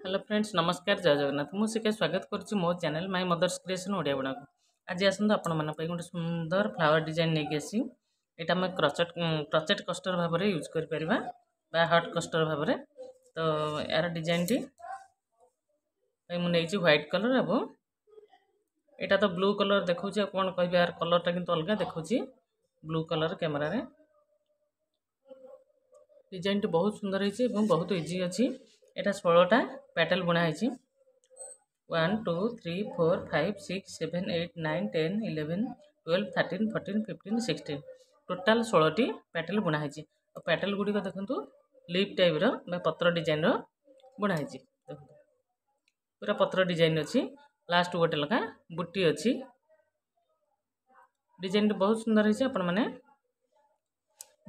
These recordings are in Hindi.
हेलो फ्रेंड्स नमस्कार जय जगन्नाथ मुझे स्वागत करुच्ची मो channel my mother's creation Odia बना को आज आसतु आपण मन गोटे सुंदर फ्लावर डिजाइन नहीं आसी यहाँ आम क्रचेट कस्टर भाव में यूज कर हट कस्टर भाव में तो यार डिजाइन टी मुझे व्हाइट कलर और यहाँ तो ब्लू कलर देखा कौन कह यार कलरटा किंतु अलग देखा ब्लू कलर कैमेरा रे डिजाइन टी बहुत सुंदर है बहुत इजी अच्छी यहाँ 16टा पैटल बुनाई 1 2 3 4 5 6 7 8 9 10 11 12 13 14 15 16 टोटाल 16टी पैटल बुनाई और पैटल गुड़िक देखो लीफ टाइप पत्र डिजाइन बुनाई पूरा पत्र डिजाइन अच्छी लास्ट गोटे लखा बुटी अच्छी डिजाइन बहुत सुंदर है आपण मैंने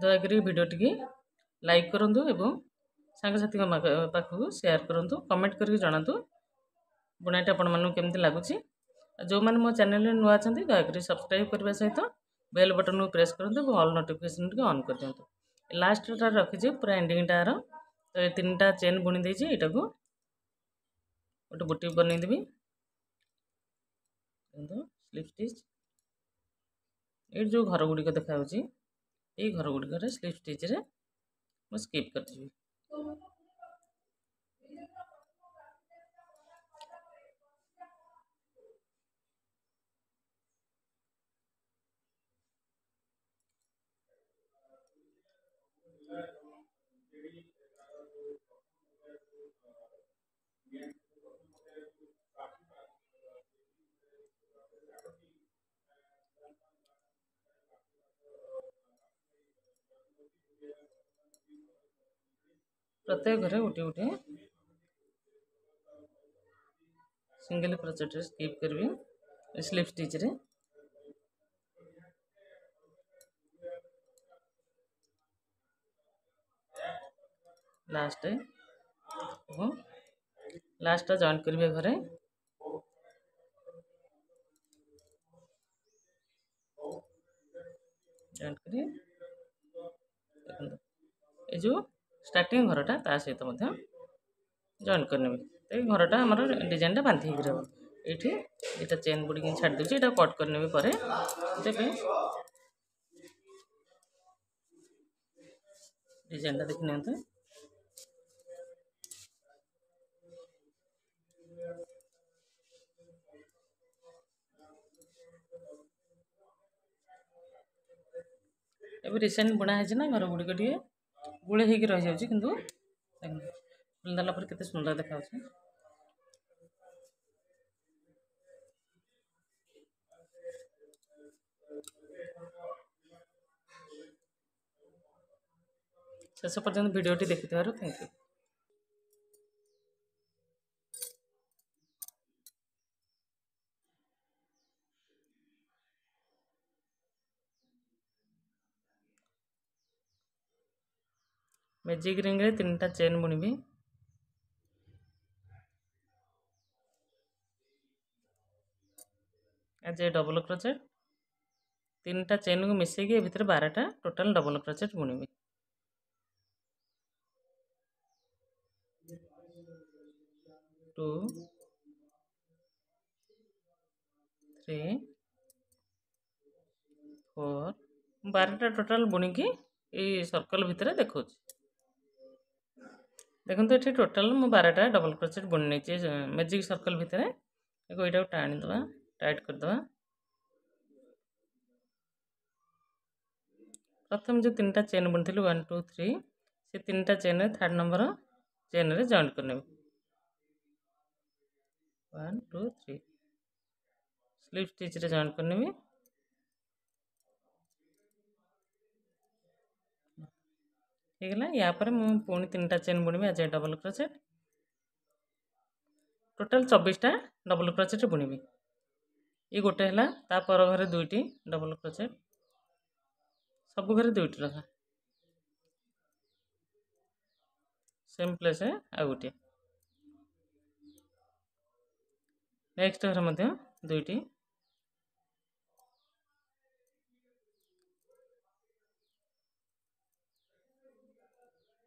दयाकोरी भिडियो टी लाइक करूँ एवं सांगसाथी पाखक सेयार करूँ कमेंट करके जनातु बुनाईटा आपण मानू केमती लगुच जो मैंने मो चैनल नुआ अच्छा दयाकोरी सब्सक्राइब करने सहित बेल बटन को प्रेस करूँ और ऑल नोटिफिकेशन टी ऑन कर दिंतु लास्ट रखी पूरा एंडिंग टार तो ये 3टा चेन बुणी देती यहाँ को गोटे बुटी बनईदेवी स्लिप स्टिच ये जो घर गुड़िक देखा ये घर गुड़िक स्लिप स्टिच रे मैं स्किप करदेवी प्रत्येक घरे गोटे गोटे सिंगल क्रोचेट स्किप करी स्लिप स्टिच रे लास्ट लास्ट जॉइन करेंगे घरे जॉइन करें ये जो स्टार्टिंग घरटा ता सहित जॉइन करने घरटा आम डिजाइन बांधी रहा ये यहाँ चेन बुड़ी छाड़ दूसरी यहाँ कट करने डिजाइन देखने ଏବେ रिसेंट बुना है ना घर गुड़िक टे गुड़े होगी रही जाऊँगी किंतु खोलदेला पर केते सुंदर देखा शेष पर्यंत भिडियोटी देखि थैंक यू। मैजिक रिंग रे 3टा चेन बुणबी आज डबल क्रोचेट 3टा चेन को मिसेकी भितर 12टा टोटाल डबल क्रोचेट बुणबी 2 3 4 12टा टोटाल बुणिकी ये सर्कल भितर देखा देखो ये टोटाल मु 12टा डबल क्रोचेट बुणी नहीं मैजिक सर्कल भितर यहाँ टाणीदे टाइट करदे प्रथम जो 3टा चेन बुणी 1 2 3 से 3टा चेन 3rd नंबर चेन रे जॉइन करने 1 2 3 स्लिप स्टिच रे जॉइन करने होगला या पर मुझे पुणी 3टा चेन बुणबी आज डबल क्रोचेट टोटाल 24टा डबल क्रोचेट बुणबी ये गोटे है तापर घरे 2टी डबल क्रोचेट सब घरे 2टी रखा सेम प्लेस आ गोटे नेक्स्ट घर मध्य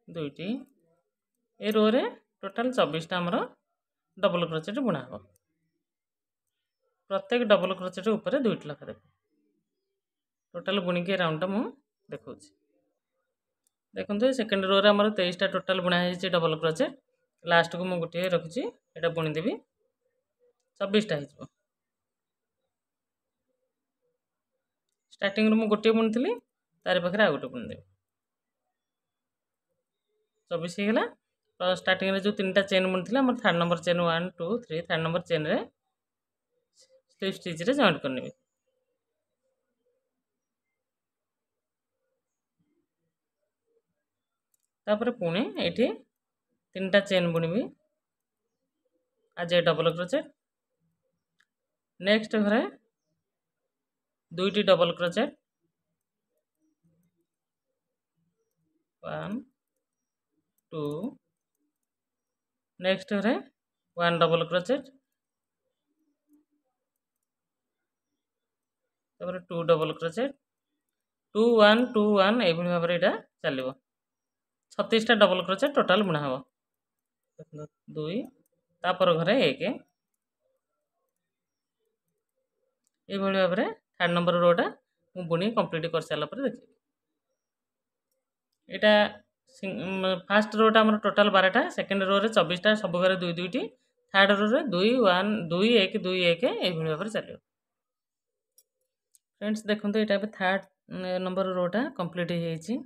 2टी ए रो रे टोटाल 24टा आमर डबल क्रोचेट बुणा हम। प्रत्येक डबल क्रोचेट ऊपर 2टी लखा देव। टोटाल बुणिकी राउंड मु देखा देखो सेकेंड रो रे आमर 23टा टोटाल बुणा है डबल क्रोचेट। लास्ट को मुझे गोटे रखी यहाँ बुणीदेवी 24टा हो। स्टार्टिंग मुझे गोटे बुणी तार पाखे आ गोटे बुणीदेवी 24 होगा। तो स्टार्टिंग जो 3टा चेन बुणी मोर third number chain 1 2 3 third number chain रे स्लिप स्टिच रे जॉइंट करनी। तापर पुणी ये 3टा चेन बुणी आज डबल क्रोचेट। नेक्स्ट घरे 2टी डबल क्रोचेट 1 2। नेक्स्ट घरे 1 डबल क्रोचेट तापर 2 डबल क्रोचेट 2 1 2 1 ये भाव में यहाँ चलो 36टा डबल क्रोचेट टोटाल बुणा हम। 2 तापर घरे 1 ये भाव में थर्ड नंबर रोटा मु बुणी कंप्लीट कर सारापर देखिए। यहाँ फास्ट रोटा आम टोटाल 12टा, सेकेंड रो रे 24टा सब घरे 2 2टी, थर्ड रो रे 2 1 2 1 2 1 ये भाव में चलो। फ्रेंड्स देखो यहाँ थर्ड नंबर रोटा कंप्लीट हो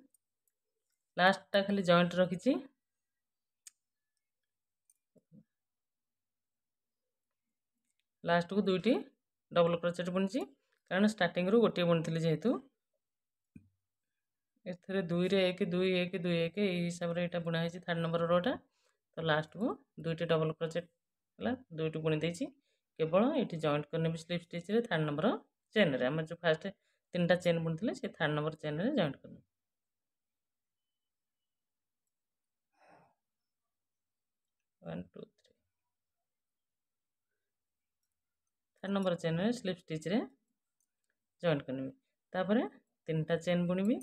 लास्टा खाली जॉइंट रखी लास्ट को 2टी डबल क्रोचेट बुणी कारण स्टार्टिंग रू गोटे बुणी जेहेतु एथे 2 रे 1 2 1 2 1 ये हिसाब से यहाँ बुणाई थर्ड नंबर रोटा। तो लास्ट को 2टी डबल क्रोचेट है 2टी बुणी देती केवल ये जॉइंट करने स्लिप स्टिच रे थर्ड नंबर चेन रे आम जो फास्ट 3टा चेन बुणी से थर्ड नंबर चेन रे जॉइंट करने 1 2 3 थर्ड नंबर चेन रे स्लिप स्टिच रे जॉइंट करनी। तापर 3टा चेन बुणी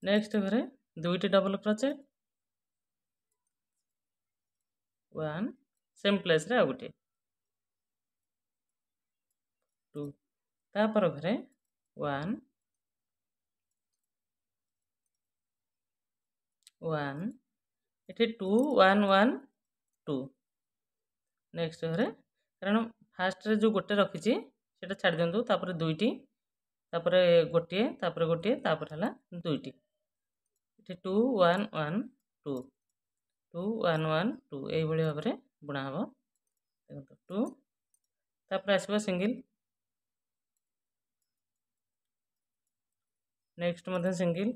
नेक्स्ट घरे 2टी डबल क्रोचेट 1 सेम प्लेस रे आ गोटे 2 तापर घरे 1 1 ये 2 1 1 2 नेक्स्ट घरे कारण फास्ट रे जो गोटे रखी से छाड़ दिंतु तापर 2टी तापर गोटे तापर गोटे तापर है 2टी ये 2 1 1 2 2 1 1 2 ये भाव में बुणा हम। देखो 2 तापर आसवा सिंगल नेक्स्ट सिंगल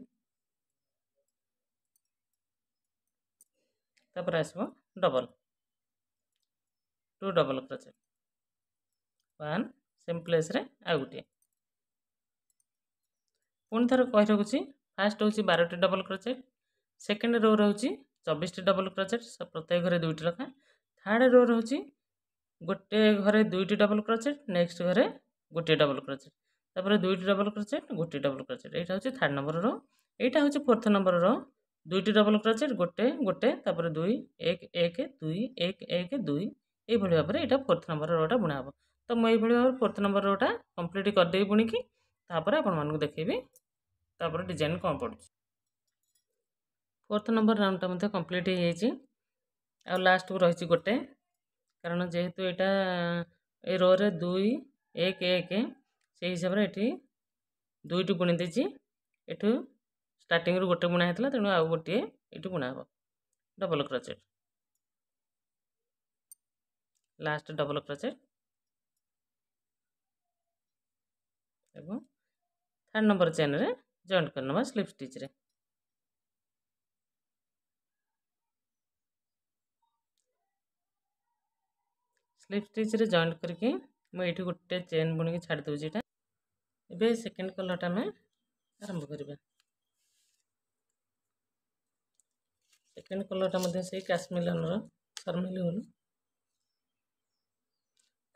तापर आसवा double 2 double crochet 1 same place रे आ गोटे पुणी थर कही रखुच्छी। फास्ट हूँ 12टी डबल क्रोचेट, सेकेंड रो रोचे 24टी डबल क्रोचेट प्रत्येक घरे 2टी रखा, थर्ड रो रोचे गोटे घरे 2टी डबल क्रोचेट नेक्स्ट घरे गोटे डबल क्रोचेट तापर 2टी डबल क्रोचेट गोटे डबल क्रोचेट यहाँ हूँ थर्ड नंबर रो। यहाँ हूँ फोर्थ नंबर रो 2टी डबल क्रोचेट गोटे गोटे तापर 2 1 1 2 1 1 2 ये भाव में यहाँ फोर्थ नंबर रोटा बुणा हम। तो मुझे भाव फोर्थ नंबर रोटा कंप्लीट करदेवी बुणिकी तापर आपण देखेबी तापर डिजाइन कौन पड़ू। फोर्थ नंबर राउंडटा मध्य कंप्लीट हो जाइए आ लास्ट को रही गोटे कारण जेहेतु यहाँ ये रो रे 2 1 1 से हिसाब से ये 2टी बुणी देती एठू स्टार्टिंग रू गोटे बुणा होता तेणु आउ गोटे ये बुणा हम double crochet last double crochet एवं थर्ड नंबर चेन रे जॉइंट करना स्लिप स्टिच रे। स्लिप स्टिच रे जॉइंट करके मुझे गोटे चेन बुणी छाड़ दूसरी यहाँ एवं सेकेंड कलरटा आम आरंभ करवा। सेकेंड कलरटा से काश्मीर शर्मिली उल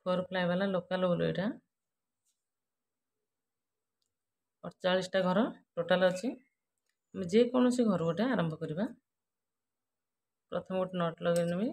4 प्लाई वाला लोकल उल यहाँ 48टा घर टोटाल अच्छी जेकोसी घर गोटे आरंभ करवा। प्रथम गोटे नट लगे नेबी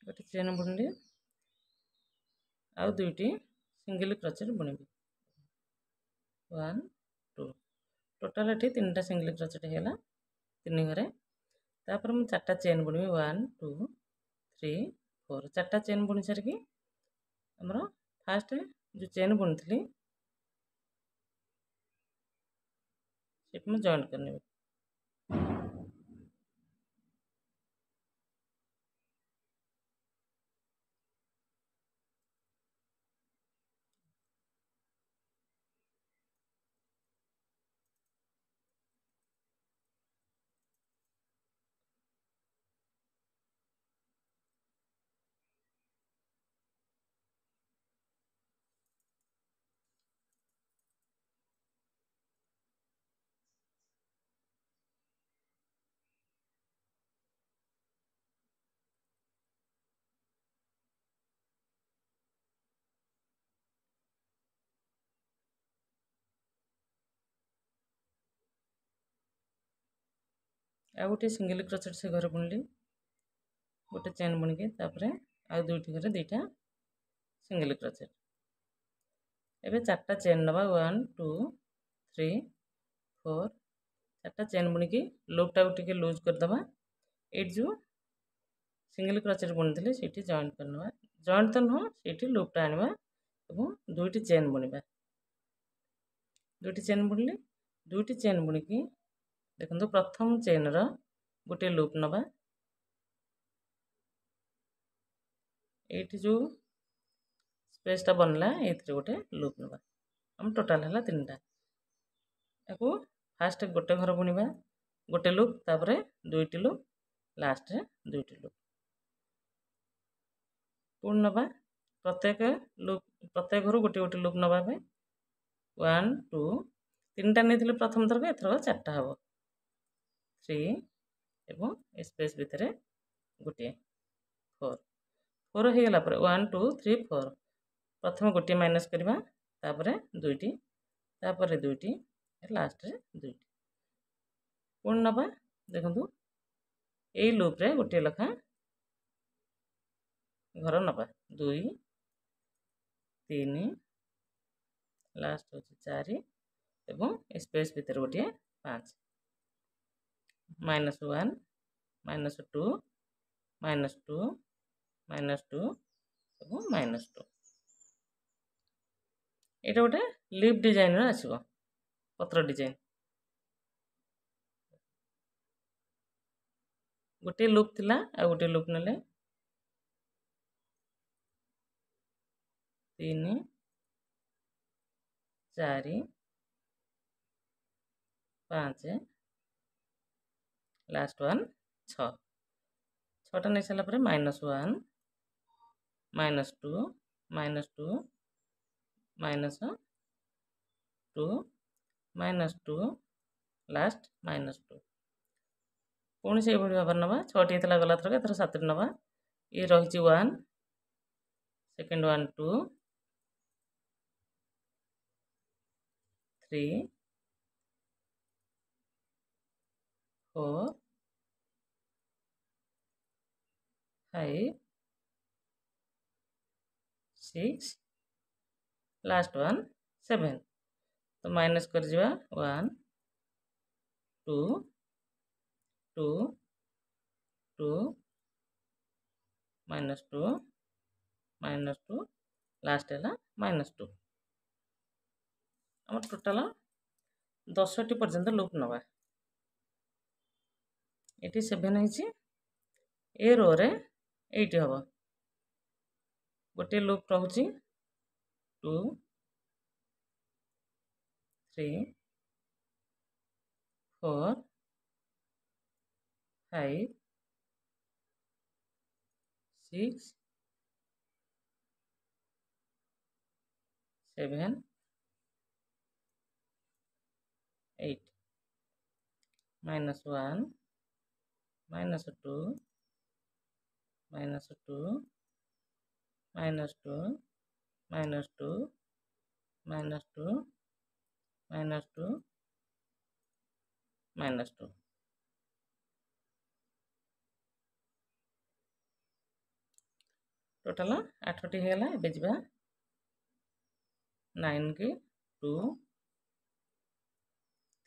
गोटे चेन बुणिली आउ दुईटी सिंगल क्रोचेट बुणिबी 1 2 टोटाल ये 3टा सिंगल क्रोचेट होगा 3 घरे तापर मुझे 4टा चेन बुणिबी 1 2 3 4 4टा चेन बुणी सारिकी आमर फास्ट जो चेन बुणी से मुझे जॉइंट करने आ गोटे सिंगल क्रोचेट से घर बुणिली गोटे चेन बुणिकी तापर आउ दुईटी घरे दुईटा सिंगल क्रोचेट एबे 4टा चेन नवा 1 2 3 4 4टा चेन बुणिकी लूपटा टिके लूज करदबा एट जो सिंगल क्रोचेट बुणी से जॉइंट करनवा जॉइंट तो नुह से लूपटा आनिबा एवं दुईटी चेन बुणिबा दुईटी चेन बुणिली दुईटी चेन बुणिकी देखो प्रथम चेन रो गोटे लूप नवा एटी जो स्पेसटा बनला ये गोटे लूप नवा हम टोटाल है 3टा या फास्ट गोटे घर बुणिबा गोटे लूप तापर दुईटी लूप लास्ट रे दुईटी लूप पुणी नवा प्रत्येक लूप प्रत्येक घर गोटे गोटे लूप नवा 1 2 3टा नहीं प्रथम थरक एथर 4टा हम 3 एवं स्पेस भितर गोटे 4 4 हो गला 1 2 3 4 प्रथम गोटे माइनस करवा तापर दुईटी तापर दुईटी लास्ट रे दुईटी पुणी नवा देखु यही लूप रे गोटे लखा घर नवा 2 3 लास्ट हो 4 एवं स्पेस भितर गोटे 5 -1 -2 -2 -2 एवं -2 ये गोटे लीफ डिजाइन आसो पत्र डिजाइन गोटे लूप थिला आ गोटे लूप नेले 3 4 5 लास्ट 1 6 6टा नहीं सारा -1 -2 -2 -2 लास्ट -2 पुणी से भाव नवा 6टी होता गला थरक एथर 7टी नवा ये रही 1 सेकेंड 1 2 3 4 5 6 लास्ट 1 7 तो माइनस कर 1 2 2 2 -2 -2 लास्ट है -2 आम टोटाल 10टी पर्यंत लूप नवा ये 7 है ए रो रे 8 हम गोटे लूप रोचे 2 3 4 5 6 7 8 -1 -2 -2 -2 -2 -2 -2 -2 टोटाल 8टी होगा। ए जा 9 की 2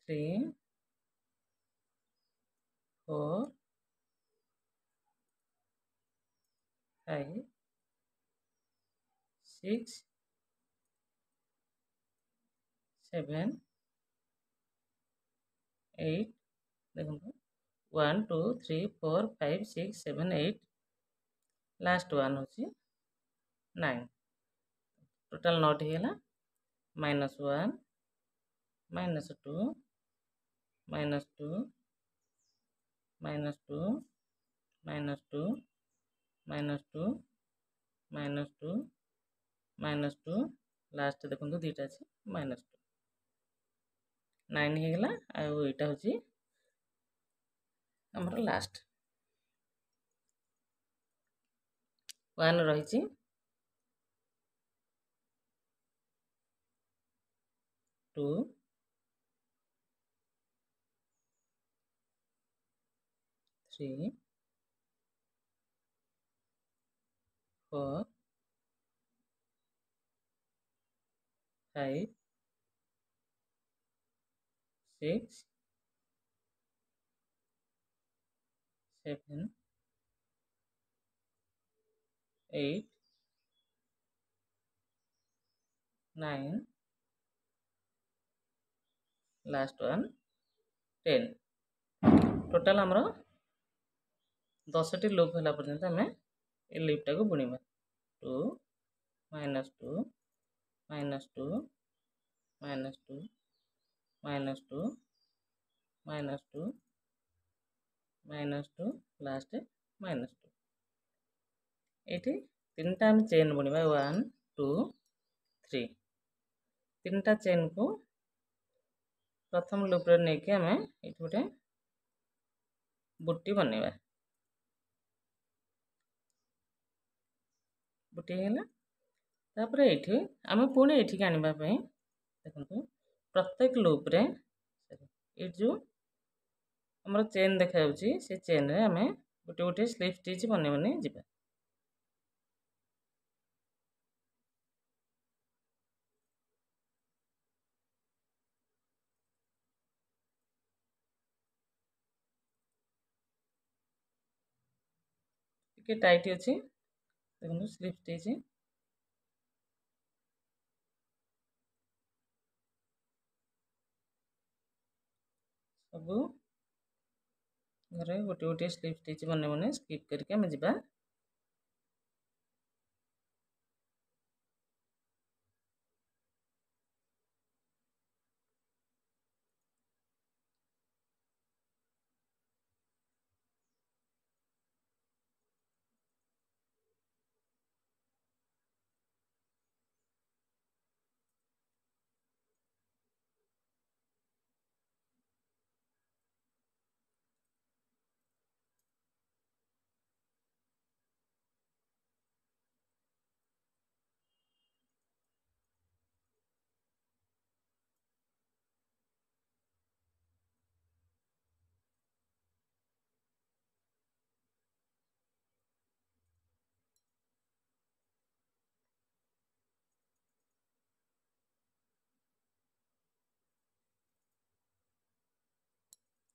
3 4 5 6 7 8 देखो 1 2 3 4 5 6 7 8 लास्ट वन हूँ 9 टोटाल 9टी होगा। -1 -2 -2 -2 -2 -2 -2 -2 लास्ट देखो दुईटा अच्छे -2 9 होगा। आईटा हूँ आमर लास्ट 1 रही 2 3 4 5 6 7 8 9 लास्ट वन 10 टोटाल आमर 10टी लूप होला पर्यंत आम ए लूपटा को बुणीबा 2 -2 -2 -2 -2 -2 -2 लास्ट -2 ये 3टा आम चेन बुणीबा 1 2 3 3टा चेन को प्रथम लूप रे नेकी आम ये गोटे बुट्टी बनवा बुट्टी है तापर ये आम पुणी ये आने देखो प्रत्येक लूप रे ये जो आमर चेन देखा से चेन रे आम गोटे गोटे स्लिप स्टिच बन बन जा टे टाइट अच्छी देखो स्लिप स्टिच सब घरे गोटे गोटे स्लिप स्टिच बन बन स्किप करके आम जा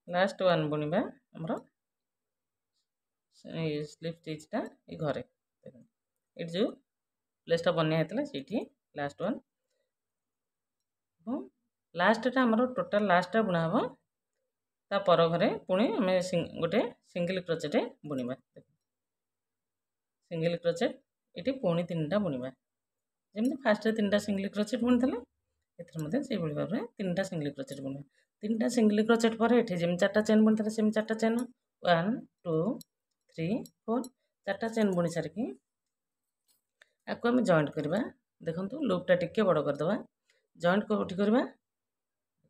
लास्ट वन बुणवा आमर स्लिप स्टिचटा ये घरे ये जो प्लेसटा बनया से लास्ट वन लास्टा आमर टोटाल लास्टा बुणा हम तापर घरे पुणी आम गोटे सिंगल क्रोचेट बुणवा सिंगल क्रोचेट ये पुणी 3टा बुणवा जमी फास्ट 3टा सिंगल क्रोचेट बुणी से भाव में 3टा सिंगल क्रोचेट बुनिबा 3टा सिंगल क्रोचेट पर ये जमी 4टा चेन बुनी सेम 4टा चेन 1 2 3 4 4टा चेन बुनी सारिकी आपको आम जॉइंट करवा देखो लूपटा टिके बड़ करदे जॉइंट कौटी करवा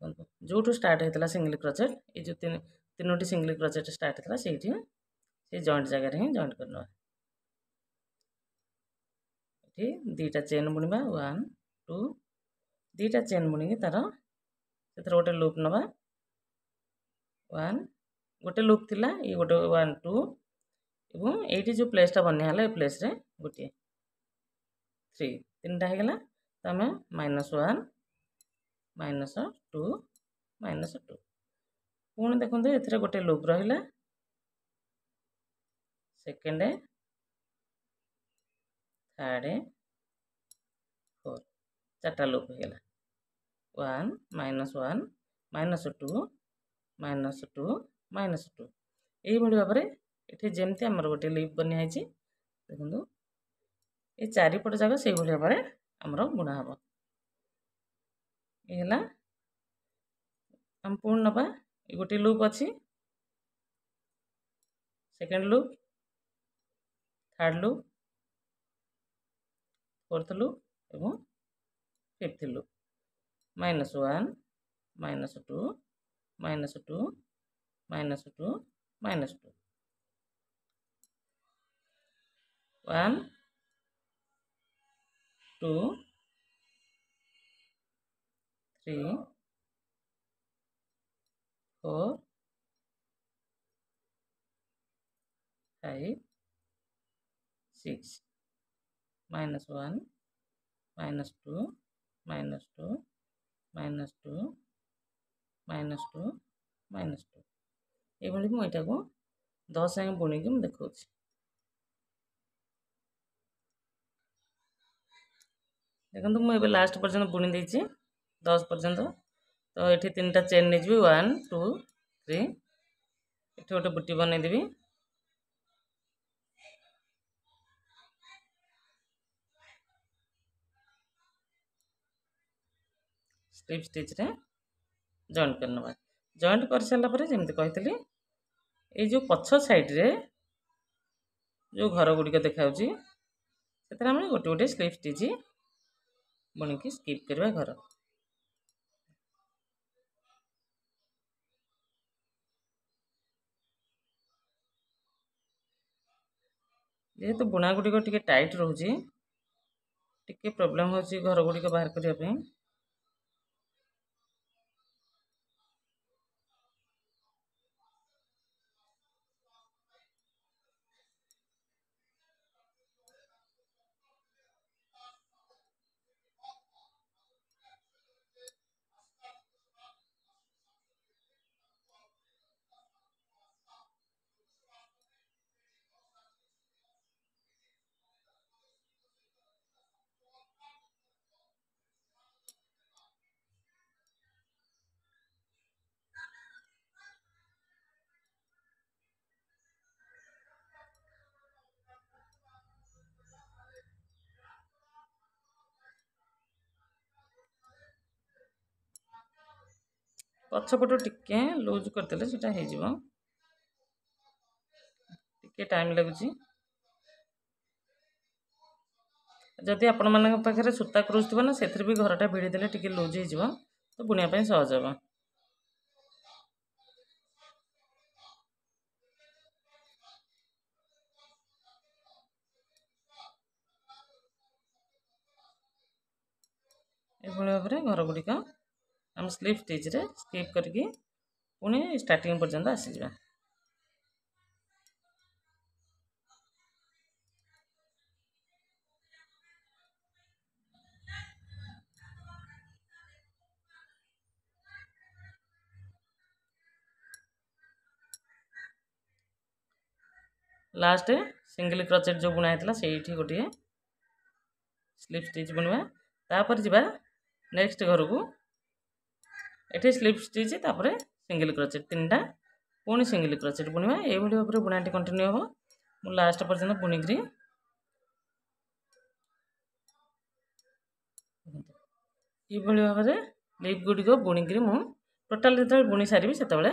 देखो जो स्टार्ट होता सिंगल क्रोचेट ये जो तीनोटी सिंगल क्रोचेट स्टार्ट होता से जॉइंट जगह हिं जॉइंट करना ये 2टा चेन बुनिबा 1 2 2टा चेन बुणी तार से गोटे लूप नवा 1 गोटे लूप थिला ये गोटे 1 2 एवं ये जो प्लेसटा बनया ये प्लेस रे गोटे 3 3टा होगा तो आम -1 -2 -2 पुणी देखो ये गोटे लूप रहा सेकेंड थर्ड 4 4टा लूप होगा 1 -1 -2 -2 -2 यही भाव में ये जमती आमर गोटे लूप बनाई देखो ये चारिपट जाक से भाव में आमर बुणा हम ये आम पुणी नवा ये गोटे लूप अच्छी second loop third loop fourth loop एवं फिफ्थ लूप -1 -2 -2 -2 -2 1 2 3 4 5 6 -1 -2 -2 -2 -2 -2 ये मुझे को 10 आगे बुणी की देखा देखो मुझे लास्ट पर्यटन बुणी देती 10 पर्यंत तो ये 3टा चेन नहीं 1 2 3 ये गोटे बुटी बनईदेवी स्लिप स्टिच रे जॉइंट करना जॉइंट कर सारापर जमी कही ये जो पछ साइड रे जो घर गुड़िक देखा से गोटे गोटे स्लिप स्टिच बुणी स्किप करवा घर जेहेतु बुणा गुड़िक टी टाइट रोचे टी प्रोब्लेम हो घर गुड़िक बाहर करने पछपट टिके लूज करदे से टाइम लगुच जदि आपण मान पाखे सूता क्रूज थी ना से भी घरटा भिड़देले टी लूज हो तो बुनापी सहज हम ये भाव में घर गुड़िक आम स्लिप स्टिच रे स्किप करके पुणी स्टार्टिंग पर्यंत आसीजा लास्ट सिंगल क्रोचेट जो बुना होता से गोटे स्लिप स्टिच बुनवा तापर जा नेक्स्ट घर को ये स्लिप स्टिच तापर सिंगल क्रोचेट 3टा पुणी सिंगल क्रोचेट बुनवा ये भाव में बुनाटी कंटिन्यू हम मु लास्ट पर्यटन ଏଇଭଳି ଭାବରେ ଲିପ୍ ଗୁଡ଼ିକ ବୁଣିକିରି ମୁଁ ଟୋଟାଲ୍ ଯେତେବେଳେ ବୁଣି ସାରିବି ସେତେବେଳେ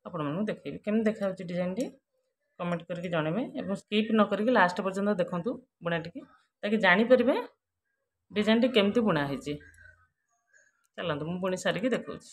ଆପଣମାନଙ୍କୁ ଦେଖେଇବି କେମିତି ଦେଖାଯାଉଛି ଡିଜାଇନଟି କମେଣ୍ଟ କରିକି ଜଣେଇବେ ଏବଂ ସ୍କିପ୍ ନ କରିକି ଲାଷ୍ଟ ପର୍ଯ୍ୟନ୍ତ ଦେଖନ୍ତୁ ବୁଣାଟିକି ତାକି ଜାଣିପାରିବେ ଡିଜାଇନଟି କେମିତି ବୁଣା ହେଇଛି। ଚାଲନ୍ତୁ ମୁଁ ବୁଣି ସାରିକି ଦେଖାଉଛି।